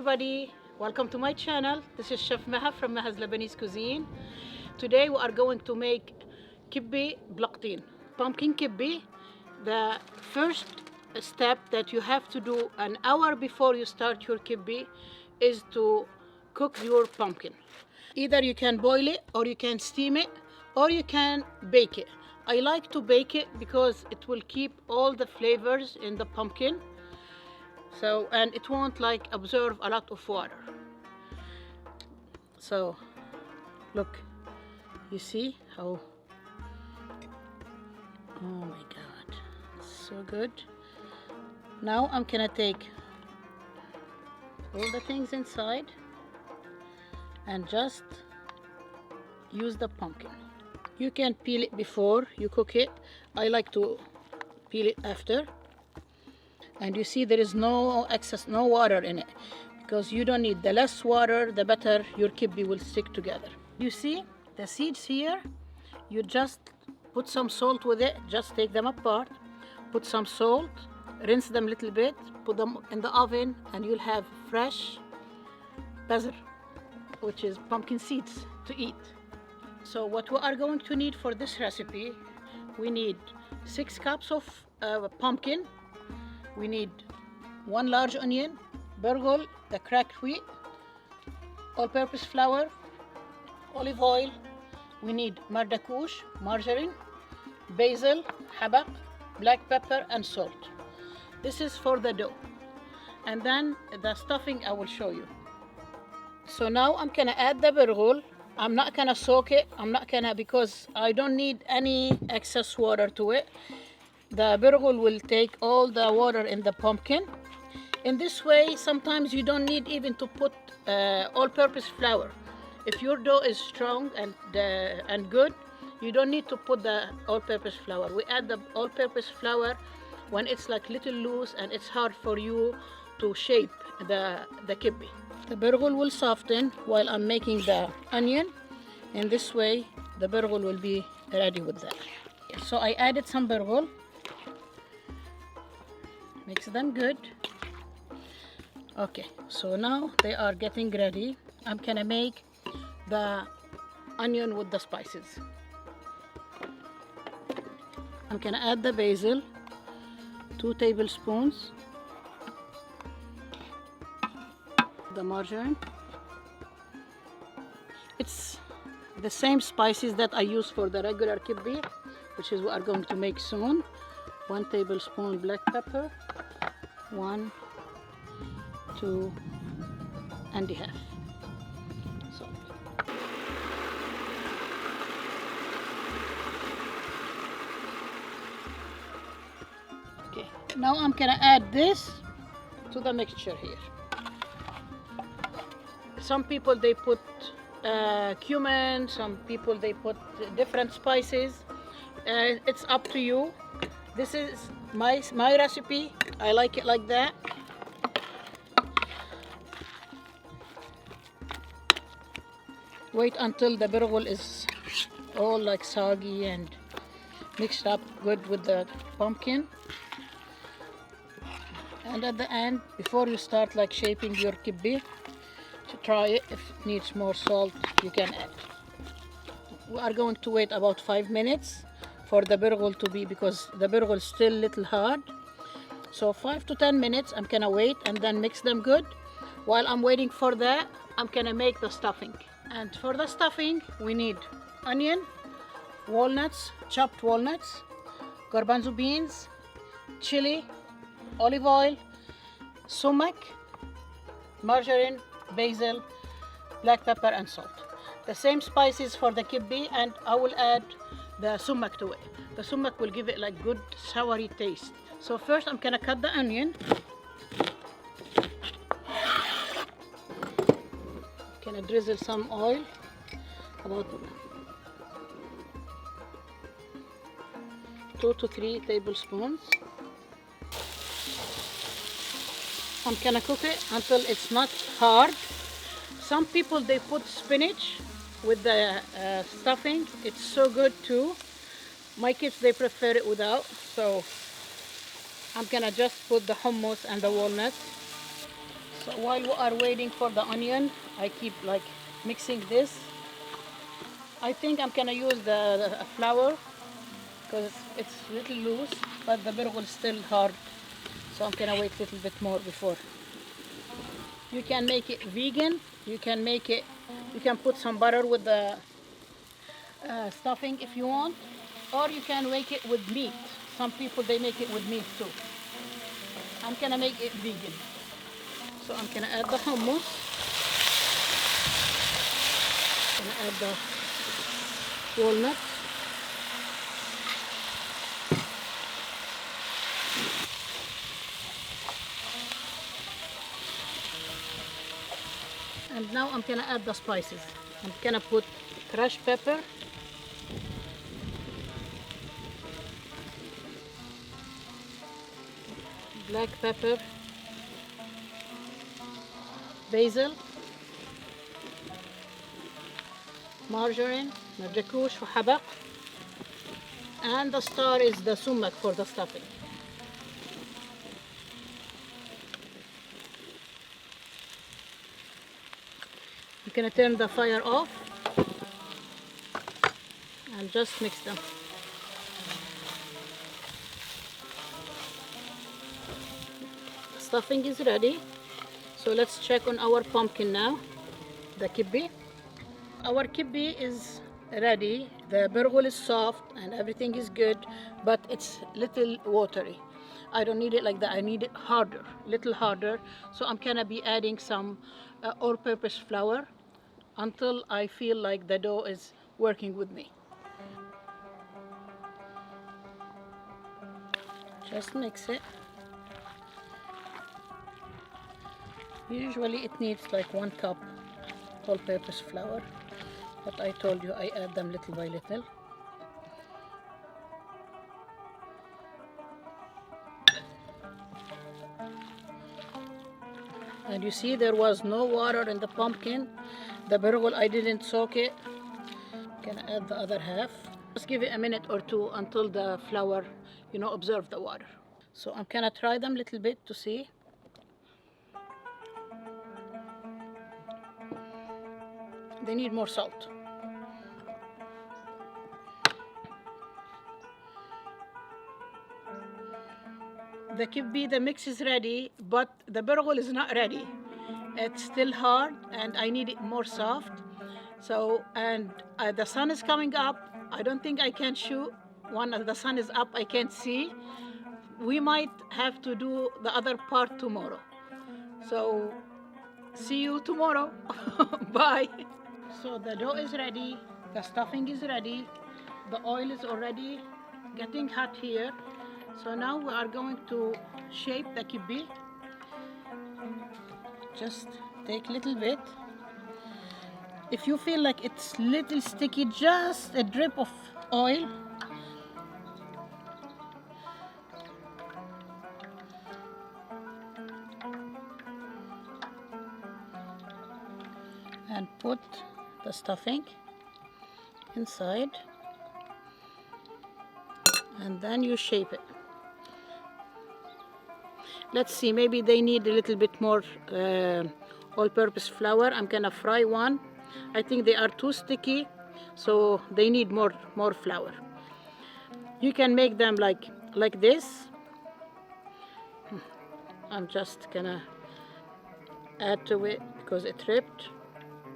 everybody, welcome to my channel. This is Chef Maha from Maha's Lebanese Cuisine. Today we are going to make kibbe blaqtin, pumpkin kibbe. The first step that you have to do an hour before you start your kibbe is to cook your pumpkin. Either you can boil it, or you can steam it, or you can bake it. I like to bake it because it will keep all the flavors in the pumpkin. And it won't absorb a lot of water. So look, you see how, oh my god, so good. Now I'm gonna take all the things inside and just use the pumpkin. You can peel it before you cook it. I like to peel it after. And you see there is no excess, no water in it, because you don't need. The less water, the better your kibbe will stick together. You see the seeds here, you just put some salt with it, just take them apart, put some salt, rinse them a little bit, put them in the oven, and you'll have fresh bazar, which is pumpkin seeds to eat. So what we are going to need for this recipe, we need 6 cups of pumpkin. We need 1 large onion, burghul, the cracked wheat, all-purpose flour, olive oil. We need mardakoush, margarine, basil, habak, black pepper, and salt. This is for the dough. And then the stuffing I will show you. So now I'm gonna add the burghul. I'm not gonna soak it. Because I don't need any excess water to it. The burghul will take all the water in the pumpkin. In this way, sometimes you don't need even to put all-purpose flour. If your dough is strong and good, you don't need to put the all-purpose flour. We add the all-purpose flour when it's little loose and it's hard for you to shape the kibbe. The burghul will soften while I'm making the onion. In this way, the burghul will be ready with that. So I added some burghul. Mix them good. Okay, so now they are getting ready. I'm gonna make the onion with the spices. I'm gonna add the basil, 2 tablespoons, the margarine. It's the same spices that I use for the regular kibbe, which is what we are going to make soon. 1 tablespoon black pepper, 1, 2 and a half salt. Okay, now I'm gonna add this to the mixture here. Some people they put cumin, some people they put different spices. It's up to you. This is my recipe. I like it like that. Wait until the burghul is all soggy and mixed up good with the pumpkin. And at the end, before you start shaping your kibbe, to try it. If it needs more salt, you can add. We are going to wait about 5 minutes for the burghul to be, because the burghul is still a little hard. So 5 to 10 minutes I'm gonna wait and then mix them good. While I'm waiting for that, I'm gonna make the stuffing. And for the stuffing, we need onion, walnuts, chopped walnuts, garbanzo beans, chili, olive oil, sumac, margarine, basil, black pepper, and salt. The same spices for the kibbe, and I will add the sumac to it. The sumac will give it good soury taste. So first I'm gonna cut the onion. Gonna drizzle some oil, about 2 to 3 tablespoons. I'm gonna cook it until it's not hard. Some people they put spinach with the stuffing. It's so good too. My kids they prefer it without, so I'm gonna just put the hummus and the walnuts. So while we are waiting for the onion, I keep like mixing this. I think I'm gonna use the flour because it's a little loose, but the burghul is still hard. So I'm gonna wait a little bit more before. You can make it vegan. You can make it. You can put some butter with the stuffing if you want, or you can make it with meat. Some people they make it with meat too. I'm gonna make it vegan. So I'm gonna add the hummus. Gonna add the walnuts. And now I'm gonna add the spices. I'm gonna put crushed pepper, black pepper, basil, margarine, najakush وحبق, and the star is the sumac for the stuffing. I'm gonna turn the fire off and just mix them. The stuffing is ready. So let's check on our pumpkin now, the kibbeh. Our kibbeh is ready. The burghul is soft and everything is good, but it's little watery. I don't need it like that. I need it harder, little harder. So I'm gonna be adding some all-purpose flour until I feel like the dough is working with me. Just mix it. Usually it needs like 1 cup all-purpose flour, but I told you I add them little by little. And you see there was no water in the pumpkin. The burghul, I didn't soak it. Gonna add the other half. Just give it a minute or two until the flour, absorb the water. So I'm gonna try them a little bit to see. They need more salt. The kibbeh, the mix is ready, but the burghul is not ready. It's still hard and I need it more soft. So, and the sun is coming up. I don't think I can shoot. One of the sun is up, I can't see. We might have to do the other part tomorrow. So, see you tomorrow. Bye. So the dough is ready, the stuffing is ready, the oil is already getting hot here. So now we are going to shape the kibbeh. Just take a little bit. If you feel like it's little sticky, just a drip of oil. And put the stuffing inside, and then you shape it. Let's see, maybe they need a little bit more all-purpose flour. I'm gonna fry one. I think they are too sticky, so they need more flour. You can make them like this. I'm just gonna add to it because it ripped.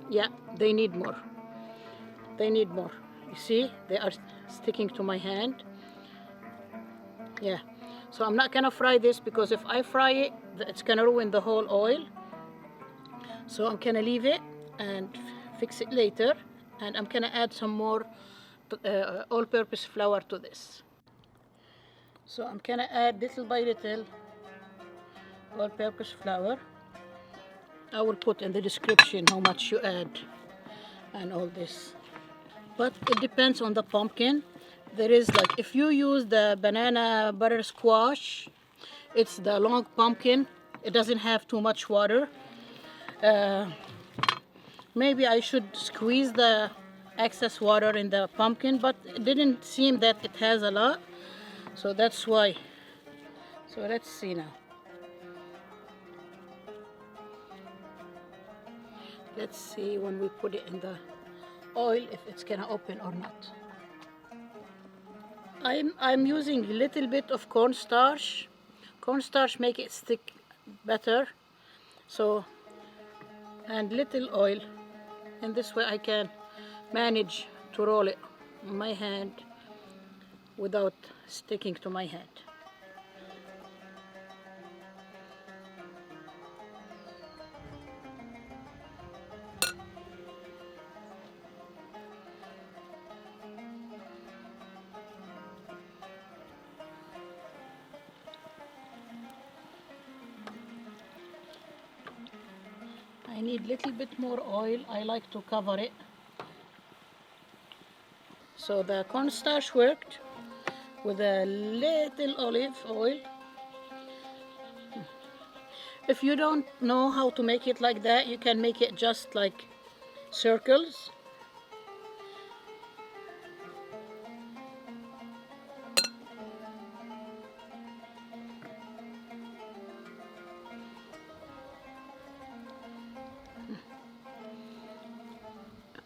Yeah, they need more. They need more. You see, they are sticking to my hand. Yeah, so I'm not gonna fry this because if I fry it, it's gonna ruin the whole oil. So I'm gonna leave it and fix it later. And I'm gonna add some more all-purpose flour to this. So I'm gonna add little by little all-purpose flour. I will put in the description how much you add and all this. But it depends on the pumpkin. There is like, if you use the banana butter squash, it's the long pumpkin. It doesn't have too much water. Maybe I should squeeze the excess water in the pumpkin, but it didn't seem that it has a lot. So that's why. So let's see now. Let's see when we put it in the oil if it's gonna open or not. I'm using a little bit of cornstarch. Cornstarch make it stick better. So, and little oil. And this way I can manage to roll it in my hand without sticking to my hand. I need little bit more oil. I like to cover it. So the cornstarch worked with a little olive oil. If you don't know how to make it like that, you can make it just like circles.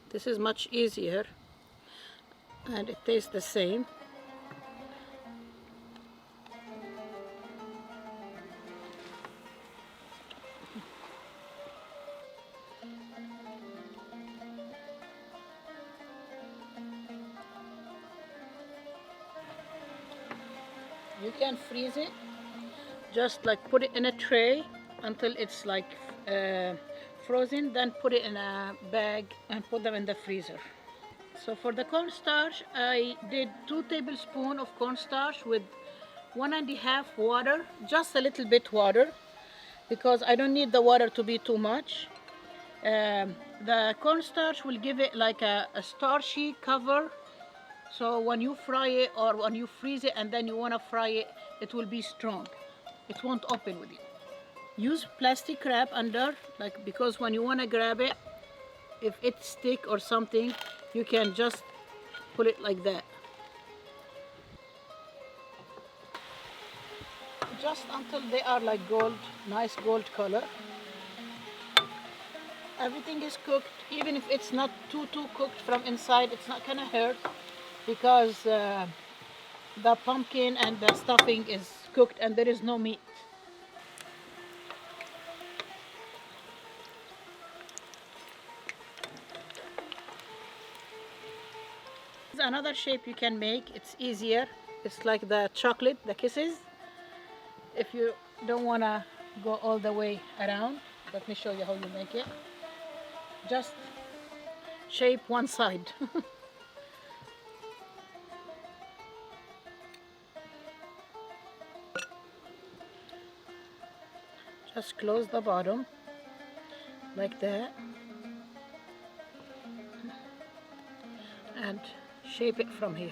This is much easier and it tastes the same. You can freeze it, just like put it in a tray until it's like frozen, then put it in a bag and put them in the freezer. So for the cornstarch, I did 2 tablespoons of cornstarch with 1.5 water, just a little bit water, because I don't need the water to be too much. The cornstarch will give it like a starchy cover, so when you fry it or when you freeze it and then you want to fry it, it will be strong. It won't open with you. Use plastic wrap under, like, because when you want to grab it, if it's stick or something, you can just pull it like that. Just until they are like gold, nice gold color. Everything is cooked, even if it's not too cooked from inside, it's not gonna hurt because the pumpkin and the stuffing is cooked and there is no meat. Another shape you can make, it's easier. It's like the chocolate, the kisses. If you don't want to go all the way around, let me show you how you make it. Just shape one side. Just close the bottom like that and shape it from here.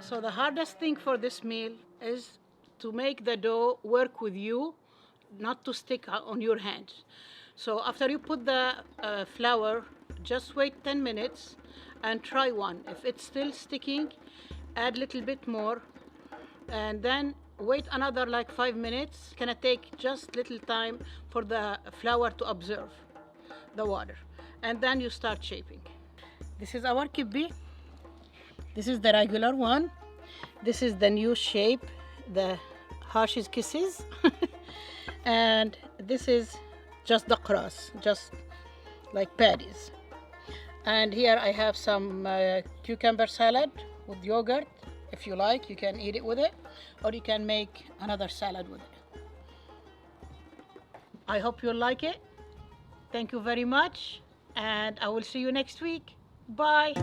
So the hardest thing for this meal is to make the dough work with you, not to stick on your hands. So after you put the flour, just wait 10 minutes and try one. If it's still sticking, add a little bit more and then wait another like 5 minutes. It's gonna take just little time for the flour to absorb the water, and then you start shaping. This is our kibbe. This is the regular one. This is the new shape, the Hashi's kisses. And this is just the cross, just like patties. And here I have some cucumber salad with yogurt. If you like, you can eat it with it, or you can make another salad with it. I hope you like it. Thank you very much, and I will see you next week. Bye.